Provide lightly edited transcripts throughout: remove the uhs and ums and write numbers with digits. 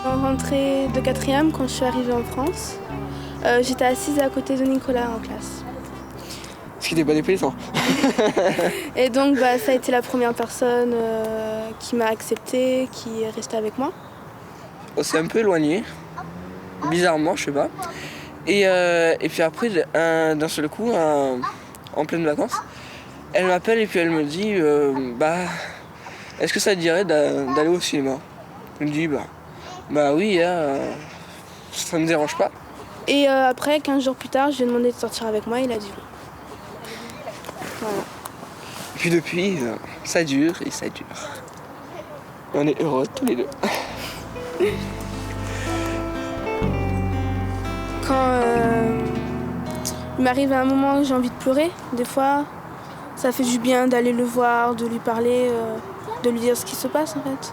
En rentrée de quatrième, quand je suis arrivée en France, j'étais assise à côté de Nicolas en classe. Ce qui n'était pas déplaisant. Et donc ça a été la première personne qui m'a acceptée, qui est restée avec moi. On s'est un peu éloigné, bizarrement, je sais pas. Et puis après, d'un seul coup, en pleine vacances, elle m'appelle et puis elle me dit est-ce que ça te dirait d'aller au cinéma? Je me dis bah oui, ça me dérange pas. Et après, 15 jours plus tard, je lui ai demandé de sortir avec moi, il a dit oui. Voilà. Et puis depuis, ça dure et ça dure. Et on est heureux tous les deux. Quand il m'arrive à un moment où j'ai envie de pleurer, des fois, ça fait du bien d'aller le voir, de lui parler, de lui dire ce qui se passe en fait.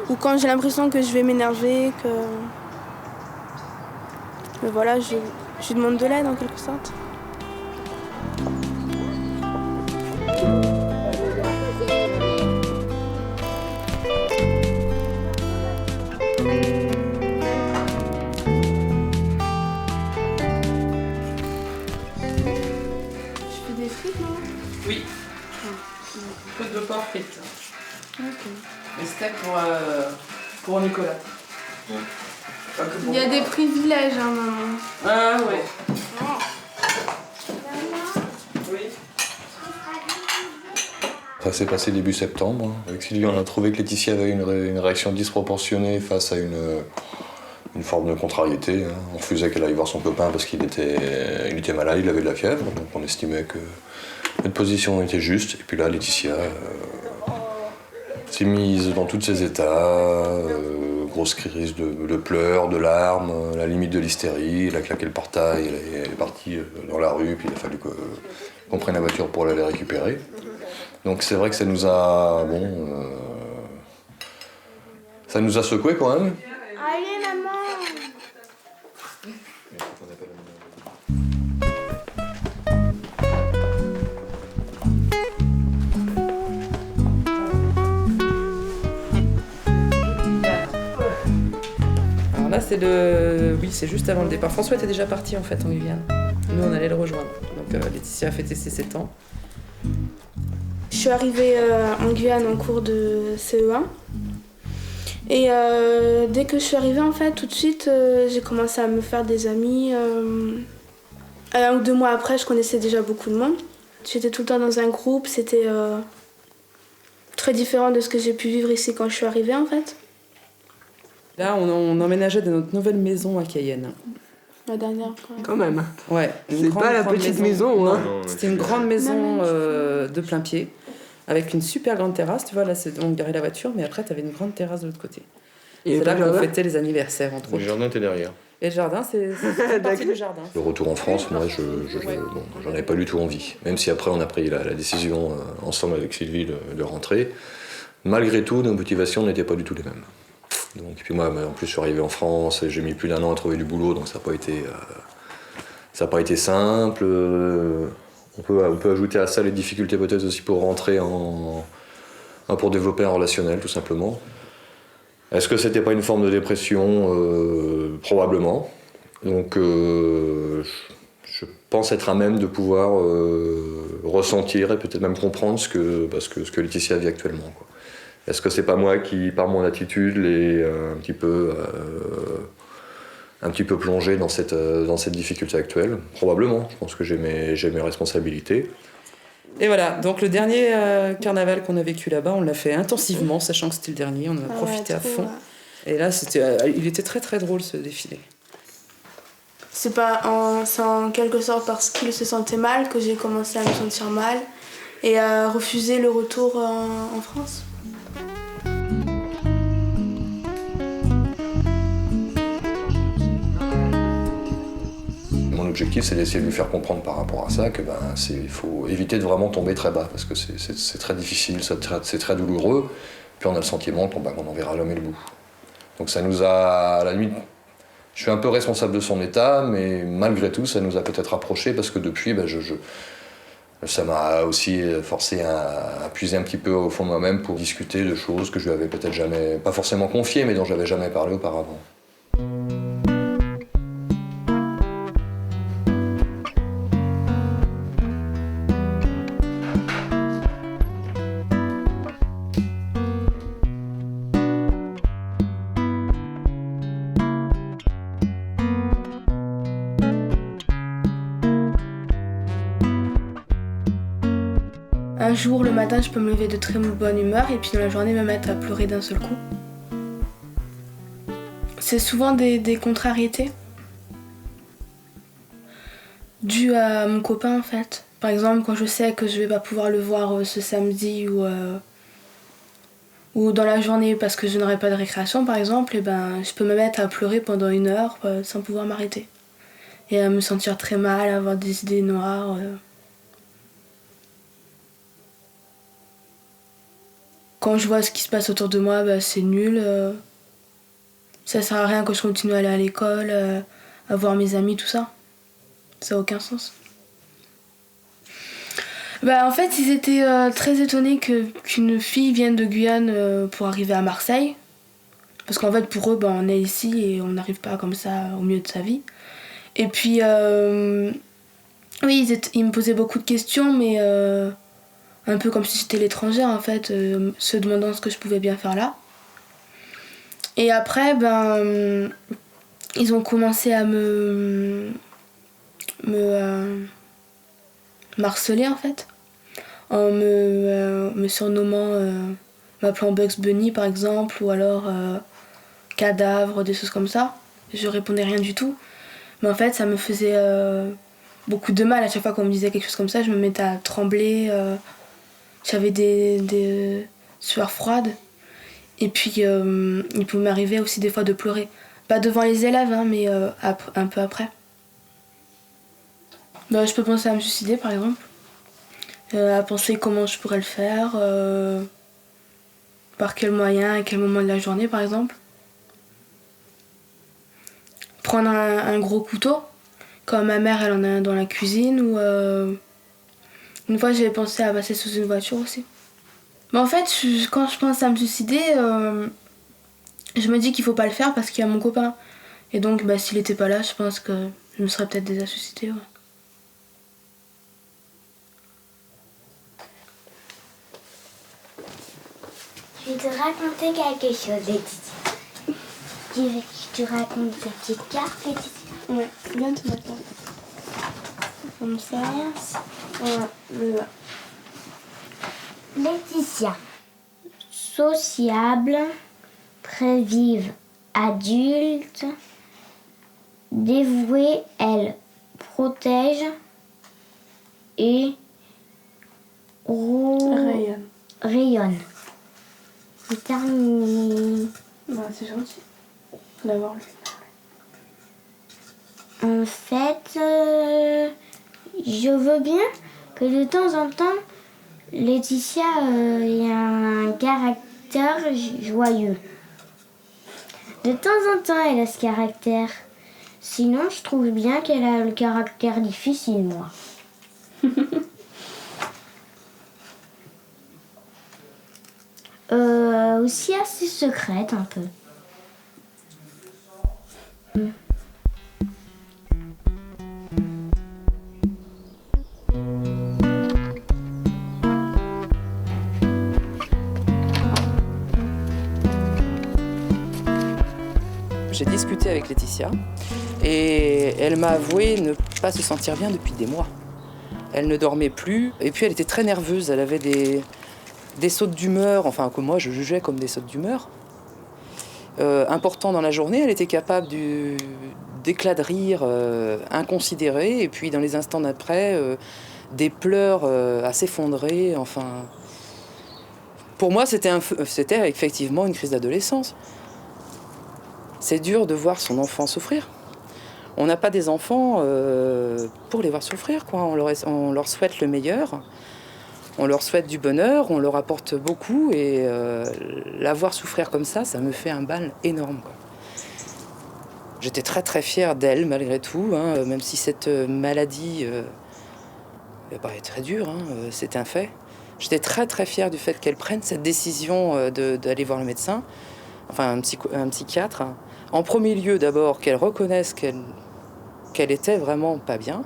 Ou quand j'ai l'impression que je vais m'énerver, mais voilà, je lui demande de l'aide en quelque sorte. Tu fais des frites, non? Oui. Peu de porc frites. Ok. Et steak pour Nicolas. Pas que pour Il y a moi. des privilèges, hein, maman. Ah ouais. Oui. Ça s'est passé début septembre. Avec Sylvie, on a trouvé que Laetitia avait une réaction disproportionnée face à une forme de contrariété. On refusait qu'elle aille voir son copain parce qu'il était malade, il avait de la fièvre. Donc on estimait que notre position était juste. Et puis là, Laetitia s'est mise dans tous ses états. Grosse crise de pleurs, de larmes, à la limite de l'hystérie. Elle a claqué le portail, elle est partie dans la rue, puis il a fallu qu'on prenne la voiture pour aller la récupérer. Donc c'est vrai que ça nous a ça nous a secoué quand même. Allez, maman. Alors là c'est juste avant le départ. François était déjà parti en fait en Guyane. Nous on allait le rejoindre. Donc Laetitia a fêté ses 7 ans. Je suis arrivée en Guyane en cours de CE1. Et dès que je suis arrivée, en fait, tout de suite, j'ai commencé à me faire des amis. 1 ou 2 mois après, je connaissais déjà beaucoup de monde. J'étais tout le temps dans un groupe. C'était très différent de ce que j'ai pu vivre ici quand je suis arrivée, en fait. Là on emménageait dans notre nouvelle maison à Cayenne. La dernière, quoi. Quand même. Ouais. C'est pas la petite maison, hein. Non, c'était une grande maison de plein pied. Avec une super grande terrasse, tu vois, là on garait la voiture, mais après t'avais une grande terrasse de l'autre côté. Et c'est là qu'on fêtait les anniversaires, entre autres. Le jardin était derrière. Et le jardin, c'est partie du jardin. Le retour en France, moi, j'en avais pas du tout envie. Même si après on a pris la décision ensemble avec Sylvie de rentrer, malgré tout, nos motivations n'étaient pas du tout les mêmes. Donc, puis moi, en plus, je suis arrivé en France, j'ai mis plus d'1 an à trouver du boulot, donc ça n'a pas été simple. On peut ajouter à ça les difficultés peut-être aussi pour rentrer pour développer un relationnel, tout simplement. Est-ce que c'était pas une forme de dépression? Probablement. Donc je pense être à même de pouvoir ressentir et peut-être même comprendre ce que Laetitia vit actuellement, quoi. Est-ce que c'est pas moi qui, par mon attitude, l'ai un petit peu plongé dans cette difficulté actuelle? Probablement. Je pense que j'ai mes responsabilités. Et voilà, donc le dernier carnaval qu'on a vécu là-bas, on l'a fait intensivement, sachant que c'était le dernier, on en a profité à fond. Ouais. Et là, il était très très drôle ce défilé. C'est en quelque sorte parce qu'il se sentait mal que j'ai commencé à me sentir mal et à refuser le retour en France. Mon objectif, c'est d'essayer de lui faire comprendre par rapport à ça que il faut éviter de vraiment tomber très bas, parce que c'est très difficile, c'est très douloureux, puis on a le sentiment qu'on n'en verra jamais le bout. Donc ça nous a, à la limite, je suis un peu responsable de son état, mais malgré tout, ça nous a peut-être rapprochés, parce que depuis, Ça m'a aussi forcé à puiser un petit peu au fond de moi-même pour discuter de choses que je lui avais peut-être jamais, pas forcément confiées, mais dont je n'avais jamais parlé auparavant. Un jour, le matin, je peux me lever de très bonne humeur et puis dans la journée, me mettre à pleurer d'un seul coup. C'est souvent des contrariétés dues à mon copain en fait. Par exemple, quand je sais que je vais pas pouvoir le voir ce samedi ou dans la journée parce que je n'aurai pas de récréation par exemple, et ben, je peux me mettre à pleurer pendant 1 heure sans pouvoir m'arrêter. Et à me sentir très mal, à avoir des idées noires. Quand je vois ce qui se passe autour de moi, bah, c'est nul. Ça sert à rien que je continue à aller à l'école, à voir mes amis, tout ça. Ça n'a aucun sens. Bah, en fait, ils étaient très étonnés qu'une fille vienne de Guyane pour arriver à Marseille. Parce qu'en fait, pour eux, bah, on est ici et on n'arrive pas comme ça au milieu de sa vie. Et puis, oui, ils me posaient beaucoup de questions, mais un peu comme si j'étais l'étrangère, en fait, se demandant ce que je pouvais bien faire là. Et après, ben, ils ont commencé à me harceler, en fait, en me surnommant, m'appelant Bugs Bunny, par exemple, ou alors cadavre, des choses comme ça. Je répondais rien du tout. Mais en fait, ça me faisait beaucoup de mal. À chaque fois qu'on me disait quelque chose comme ça, je me mettais à trembler. J'avais des sueurs froides. Et puis, il peut m'arriver aussi des fois de pleurer. Pas devant les élèves, hein, mais un peu après. Bah, je peux penser à me suicider, par exemple. À penser comment je pourrais le faire. Par quel moyen, à quel moment de la journée, par exemple. Prendre un gros couteau, comme ma mère, elle en a un dans la cuisine, ou une fois j'ai pensé à passer sous une voiture aussi. Mais en fait, quand je pense à me suicider, je me dis qu'il faut pas le faire parce qu'il y a mon copain. Et donc, bah, s'il était pas là, je pense que je me serais peut-être déjà suicidée. Ouais. Je vais te raconter quelque chose, Laetitia. Tu veux que je te raconte ta petite carte, Laetitia? Ouais, viens te mettre là. Comme ça. Voilà. Laetitia. Sociable, très vive, adulte, dévouée, elle protège et rayonne. C'est terminé. Bah, c'est gentil d'avoir lu. En fait, je veux bien que de temps en temps, Laetitia ait un caractère joyeux. De temps en temps, elle a ce caractère. Sinon, je trouve bien qu'elle a le caractère difficile, moi. Aussi assez secrète, un peu. J'ai discuté avec Laetitia et elle m'a avoué ne pas se sentir bien depuis des mois. Elle ne dormait plus et puis elle était très nerveuse. Elle avait des sautes d'humeur, enfin que moi je jugeais comme des sautes d'humeur. Importants dans la journée, elle était capable d'éclats de rire inconsidérés et puis dans les instants d'après, des pleurs à s'effondrer. Enfin, pour moi c'était effectivement une crise d'adolescence. C'est dur de voir son enfant souffrir. On n'a pas des enfants pour les voir souffrir, quoi. On leur souhaite le meilleur, on leur souhaite du bonheur, on leur apporte beaucoup et la voir souffrir comme ça me fait un mal énorme, quoi. J'étais très très fière d'elle malgré tout, hein, même si cette maladie très dur, hein, c'est un fait. J'étais très très fière du fait qu'elle prenne cette décision d'aller voir le médecin, enfin un psychiatre. En premier lieu d'abord qu'elle reconnaisse qu'elle était vraiment pas bien,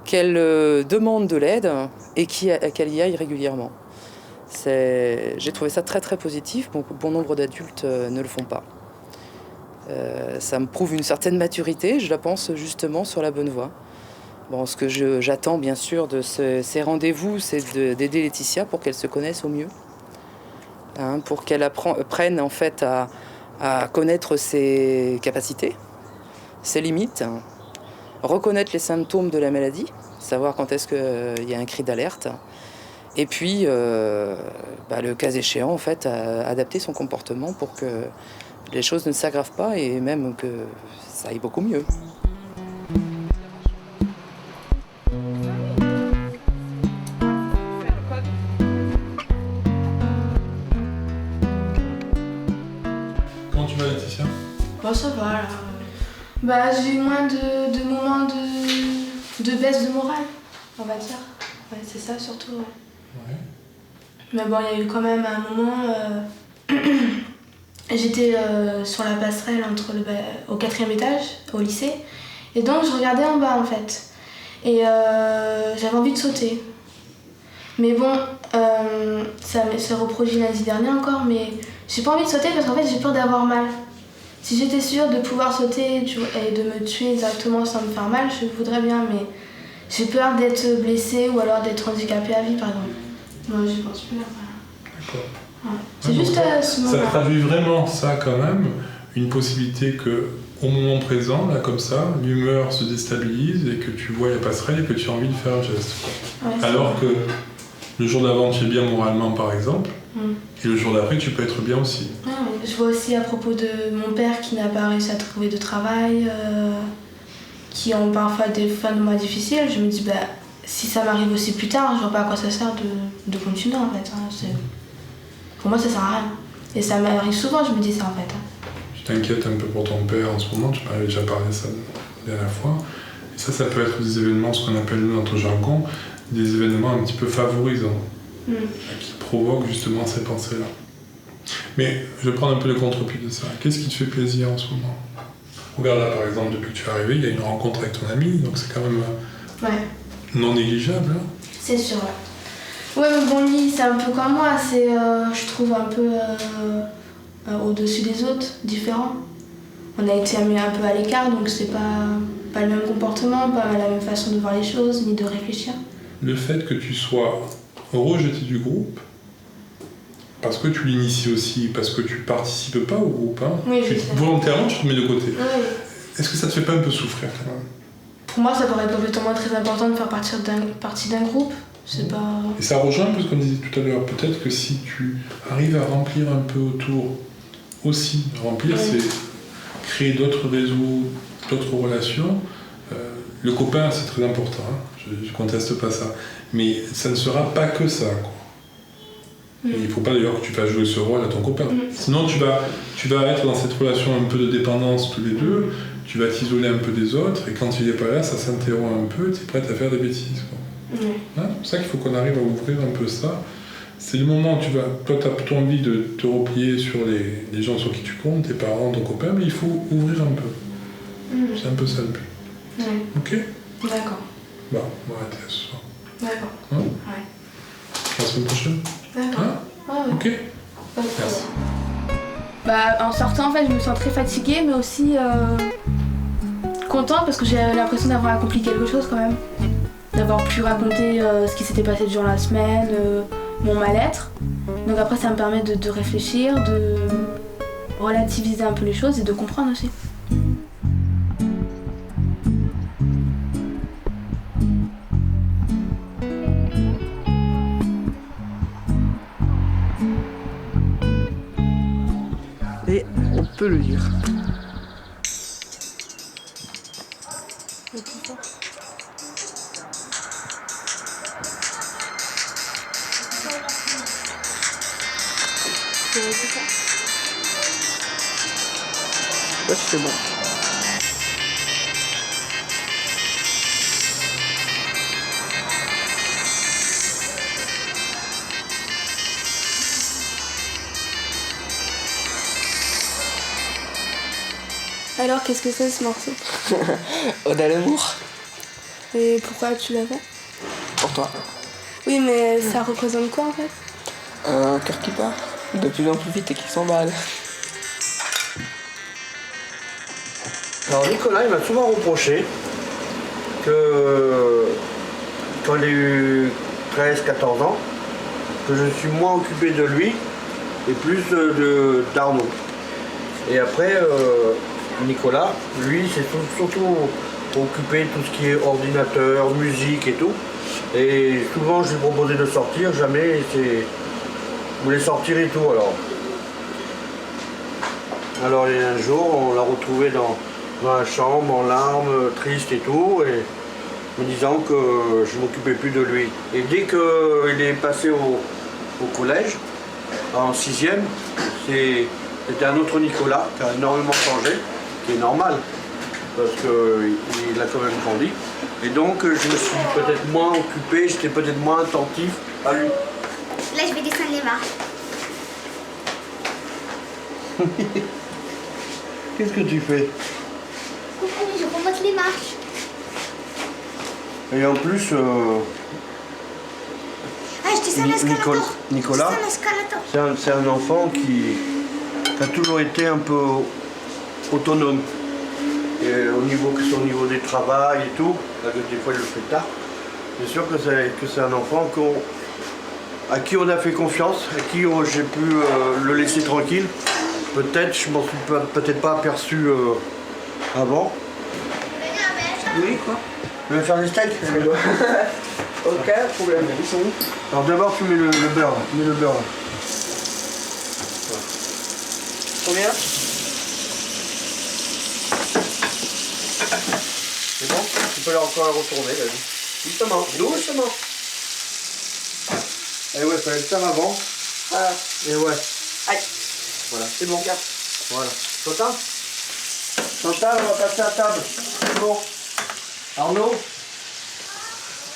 qu'elle demande de l'aide et qu'elle y aille régulièrement. J'ai trouvé ça très très positif, bon nombre d'adultes ne le font pas. Ça me prouve une certaine maturité, je la pense justement sur la bonne voie. Bon, ce que j'attends bien sûr de ces rendez-vous, c'est d'aider Laetitia pour qu'elle se connaisse au mieux. Hein, pour qu'elle apprenne en fait à connaître ses capacités, ses limites, hein, reconnaître les symptômes de la maladie, savoir quand est-ce qu'il y a un cri d'alerte, et puis, le cas échéant, en fait, adapter son comportement pour que les choses ne s'aggravent pas et même que ça aille beaucoup mieux. Comment tu vas, Laetitia? Bon, ça va là. J'ai eu moins de moments de baisse de morale, on va dire. Ouais, c'est ça surtout. Ouais. Mais bon, il y a eu quand même un moment. J'étais sur la passerelle au 4e étage, au lycée. Et donc je regardais en bas en fait. Et j'avais envie de sauter. Mais bon, ça s'est reproduit lundi dernier encore, mais j'ai pas envie de sauter parce qu'en fait j'ai peur d'avoir mal. Si j'étais sûre de pouvoir sauter et de me tuer directement sans me faire mal, je voudrais bien, mais j'ai peur d'être blessée ou alors d'être handicapée à vie par exemple. Non, j'y pense plus là. D'accord. Ouais. C'est juste ce moment. Ça traduit vraiment ça quand même, une possibilité que au moment présent, là comme ça, l'humeur se déstabilise et que tu vois la passerelle et que tu as envie de faire un geste. Ouais, alors que le jour d'avant tu es bien moralement par exemple, et le jour d'après tu peux être bien aussi. Ouais, je vois aussi à propos de mon père qui n'a pas réussi à trouver de travail, qui ont parfois des fins de mois difficiles. Je me dis si ça m'arrive aussi plus tard, je vois pas à quoi ça sert de continuer en fait. Hein. Pour moi ça sert à rien. Et ça m'arrive souvent, je me dis ça en fait. Tu t'inquiètes un peu pour ton père en ce moment, tu m'avais déjà parlé de ça la dernière fois. Et ça peut être des événements, ce qu'on appelle nous dans notre jargon, des événements un petit peu favorisants, qui provoquent justement ces pensées-là. Mais je vais prendre un peu le contre-pied de ça. Qu'est-ce qui te fait plaisir en ce moment? Regarde là par exemple, depuis que tu es arrivé, il y a une rencontre avec ton ami, donc c'est quand même non négligeable. Hein. C'est sûr, ouais. Ouais, mais bon, lui, c'est un peu comme moi, c'est, je trouve un peu au-dessus des autres, différent. On a été mis un peu à l'écart, donc c'est pas le même comportement, pas la même façon de voir les choses, ni de réfléchir. Le fait que tu sois rejeté du groupe, parce que tu l'inities aussi, parce que tu participes pas au groupe, hein, oui, volontairement tu te mets de côté. Oui. Est-ce que ça te fait pas un peu souffrir quand même? Pour moi, ça paraît complètement très important de faire partie d'un groupe. C'est pas... Et ça rejoint un peu ce qu'on disait tout à l'heure. Peut-être que si tu arrives à remplir un peu autour aussi, remplir, c'est créer d'autres réseaux, d'autres relations. Le copain, c'est très important, hein. Je conteste pas ça. Mais ça ne sera pas que ça, quoi. Et il ne faut pas d'ailleurs que tu fasses jouer ce rôle à ton copain. Sinon, tu vas être dans cette relation un peu de dépendance tous les deux, tu vas t'isoler un peu des autres, et quand il n'est pas là, ça s'interrompt un peu, tu es prête à faire des bêtises, quoi. Hein, c'est pour ça qu'il faut qu'on arrive à ouvrir un peu ça. C'est le moment où toi tu as plutôt envie de te replier sur les gens sur qui tu comptes, tes parents, ton copain, mais il faut ouvrir un peu. C'est un peu ça le but. Ok? D'accord. Bon, on va arrêter là ce soir. D'accord. Hein? Ouais. La semaine prochaine? D'accord. Hein? Ok? Merci. En sortant, en fait, je me sens très fatiguée, mais aussi contente parce que j'ai l'impression d'avoir accompli quelque chose quand même. D'avoir pu raconter ce qui s'était passé durant la semaine, mon mal-être. Donc après, ça me permet de réfléchir, de relativiser un peu les choses et de comprendre aussi. Et on peut le lire. Ouais, c'est bon. Alors, qu'est-ce que c'est ce morceau? Ode à l'amour. Et pourquoi tu l'as fait? Pour toi. Oui, mais ça représente quoi en fait? Un cœur qui bat de plus en plus vite et qui s'emballe. Alors Nicolas, il m'a souvent reproché que quand il a eu 13-14 ans, que je suis moins occupé de lui et plus d'Arnaud. Et après, Nicolas, lui, c'est surtout occupé de tout ce qui est ordinateur, musique et tout. Et souvent, je lui proposais de sortir, jamais il voulait sortir et tout. Alors il y a un jour, on l'a retrouvé dans la chambre, en larmes, triste et tout, et me disant que je m'occupais plus de lui. Et dès qu'il est passé au collège, en 6e, c'était un autre Nicolas qui a énormément changé, qui est normal, parce qu'il a quand même grandi. Et donc je me suis peut-être moins occupé, j'étais peut-être moins attentif à lui. Là, je vais descendre les marches. Qu'est-ce que tu fais? Coucou, je remonte les marches. Et en plus, Ah, je descends l'escalator. Nicolas, Je descends l'escalator. c'est un enfant qui a toujours été un peu autonome. Et que ce soit au niveau du travail et tout, là, des fois il le fait tard. C'est sûr que c'est un enfant à qui on a fait confiance, à qui j'ai pu le laisser tranquille. Peut-être, je m'en suis peut-être pas aperçu avant. Oui, quoi? Tu veux faire des steaks? Aucun problème, ils sont où? Alors d'abord tu mets le beurre, là. Tu mets le beurre là. Combien? C'est bon? Tu peux encore la retourner, vas-y. Doucement, doucement. Et ouais, fallait le faire avant. Voilà. Et ouais. Aïe. Voilà, c'est bon. Voilà. Chantal, on va passer à table. C'est bon. Arnaud,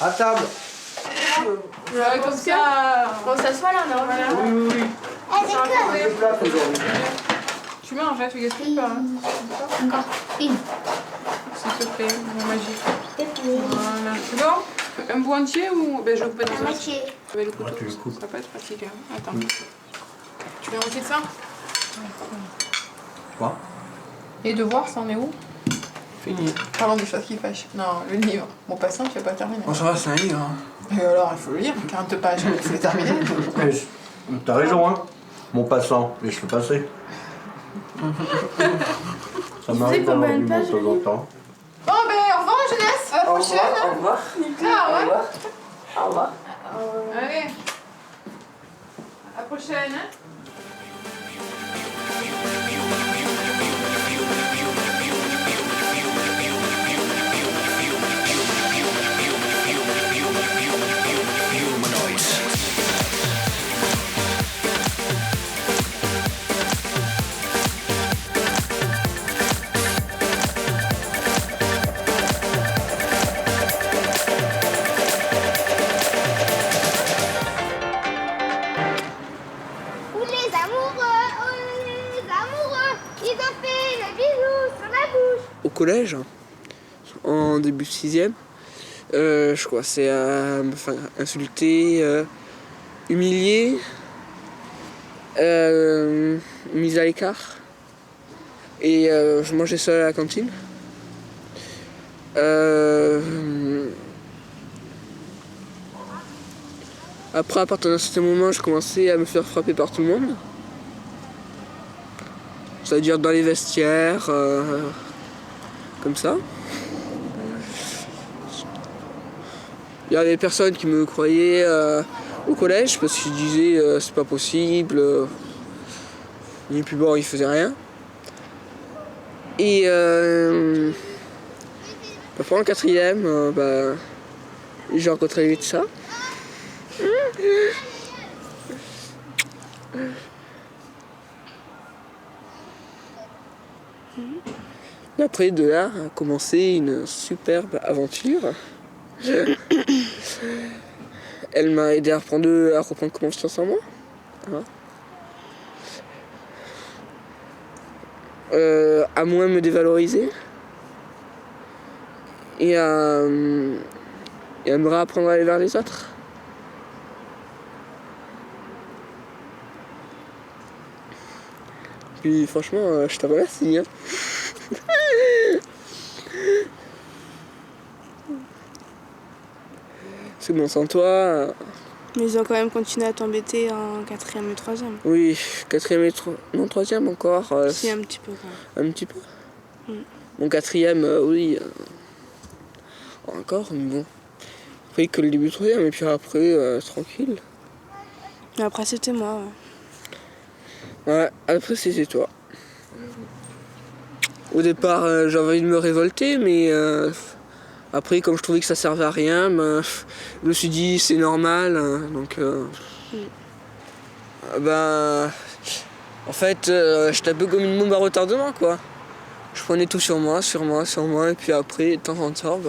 à table. Comme ça, on s'assoit là, non? Voilà. Oui, oui, oui. Avec Je place aujourd'hui. Tu manges, hein, tu gaspilles pas. Hein. encore une. S'il te plaît, mon magique. Voilà. C'est bon? Un bout entier ou ben, je le coupe dans La un moitié. avec le couteau. tu le coupes. Ça peut être pratique. Hein. Attends. Tu veux aussi de ça? Quoi? Et devoirs, ça en est où? Fini. Parlons des choses qui fâchent. Non, le livre. Mon passant, tu vas pas terminer. Bon, ça va, c'est un livre. Hein. Et alors, il faut le lire. 40 pages, il faut les terminer. T'as raison, hein. Mon passant, mais je peux passer. Ça m'arrive d'avoir du monde de temps en temps. Bon, ben, au revoir, la jeunesse. À la prochaine. Au revoir. Ah, ouais. Au revoir. Allez. À la prochaine. Hein. Au collège, en début de 6e, je crois c'est à me faire insulter, humilier, mise à l'écart. Et je mangeais seul à la cantine. Après, à partir d'un certain moment, je commençais à me faire frapper par tout le monde. C'est-à-dire dans les vestiaires, comme ça. Il y avait des personnes qui me croyaient au collège parce qu'ils disaient c'est pas possible. Ni plus bon, ils faisaient rien. Et pendant le 4e, j'ai rencontré vite ça. Et après, de là a commencé une superbe aventure. Elle m'a aidé à reprendre confiance en moi. Voilà. à moins me dévaloriser et à me réapprendre à aller vers les autres. Puis franchement, je te remercie. Hein. C'est bon, sans toi... Mais ils ont quand même continué à t'embêter en 4e et 3e. Oui, 4e et 3e encore. Si, un petit peu quand même. Un petit peu. Mon 4e, oui. Encore, mais bon. Après que le début 3e, et puis après, tranquille. Mais après, c'était moi. Ouais, après, c'était toi. Au départ, j'avais envie de me révolter, mais après, comme je trouvais que ça servait à rien, je me suis dit c'est normal. Donc, en fait, j'étais un peu comme une bombe à retardement, quoi. Je prenais tout sur moi, et puis après, de temps en temps,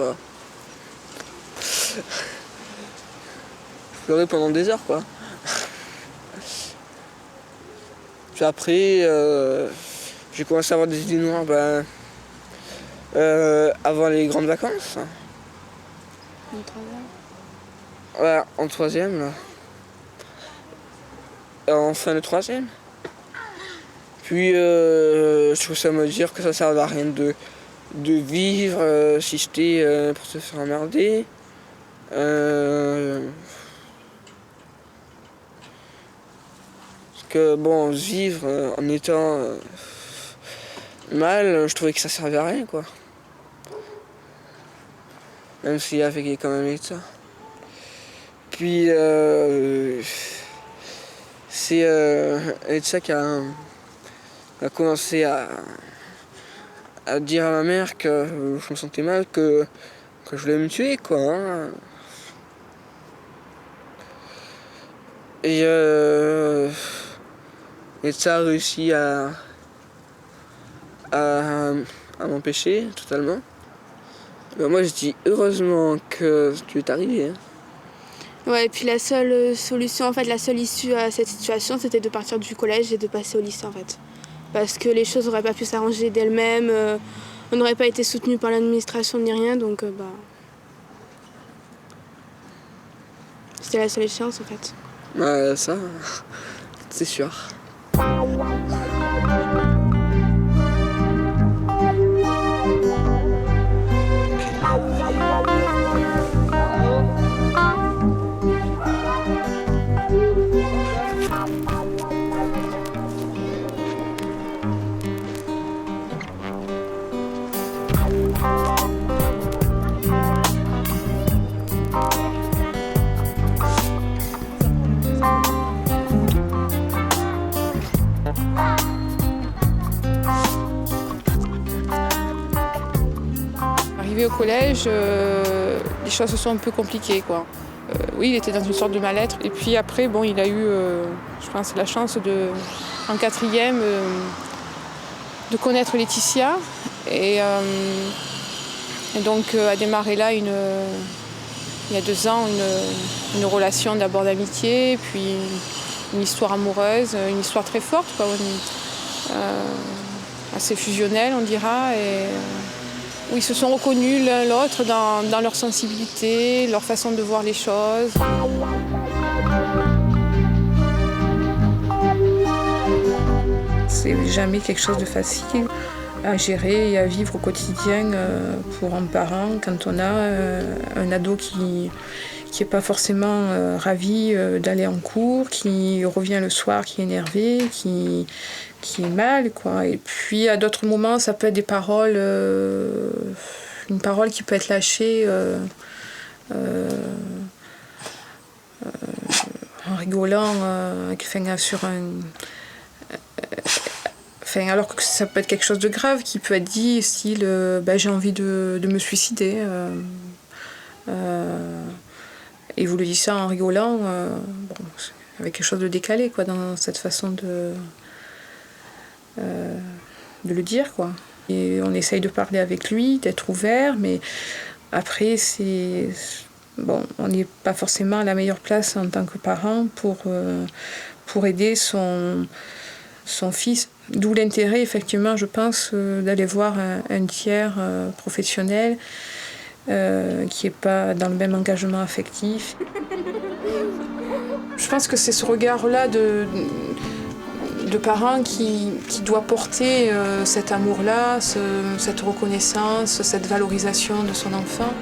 je pleurais pendant des heures, quoi. Puis après, j'ai commencé à avoir des idées noires avant les grandes vacances. En 3e. Ouais, en 3e, là. En fin de 3e. Puis, je trouve ça à me dire que ça servait à rien de vivre si j'étais pour se faire emmerder. Parce que, bon, vivre en étant mal, je trouvais que ça servait à rien, quoi. Même s'il y avait quand même ça. Puis, c'est Elsa qui a commencé à dire à ma mère que je me sentais mal, que je voulais me tuer, quoi. Hein. Et Elsa a réussi à m'empêcher totalement. Moi je dis heureusement que tu es arrivé. Hein. Ouais, et puis la seule solution, en fait, la seule issue à cette situation, c'était de partir du collège et de passer au lycée, en fait. Parce que les choses n'auraient pas pu s'arranger d'elles-mêmes, on n'aurait pas été soutenu par l'administration ni rien, donc c'était la seule échéance, en fait. Ouais, ça, c'est sûr. Arrivé au collège, les choses se sont un peu compliquées, quoi. Oui, il était dans une sorte de mal-être. Et puis après, bon, il a eu, je pense, la chance en 4e, de connaître Laetitia. Et donc a démarré là, il y a 2 ans, une relation d'abord d'amitié, puis une histoire amoureuse, une histoire très forte, quoi, assez fusionnelle, on dira. Et où ils se sont reconnus l'un l'autre dans leur sensibilité, leur façon de voir les choses. C'est jamais quelque chose de facile à gérer et à vivre au quotidien pour un parent quand on a un ado qui n'est pas forcément ravi d'aller en cours, qui revient le soir, qui est énervé, qui est mal, quoi. Et puis à d'autres moments, ça peut être des paroles, une parole qui peut être lâchée en rigolant, alors que ça peut être quelque chose de grave qui peut être dit, style j'ai envie de me suicider. Et vous le dites ça en rigolant, avec quelque chose de décalé, quoi, dans cette façon de le dire, quoi. Et on essaye de parler avec lui, d'être ouvert, mais après on n'est pas forcément à la meilleure place en tant que parent pour aider son son fils. D'où l'intérêt, effectivement, je pense, d'aller voir un tiers professionnel qui n'est pas dans le même engagement affectif. Je pense que c'est ce regard-là de parents qui doit porter cet amour-là, cette reconnaissance, cette valorisation de son enfant.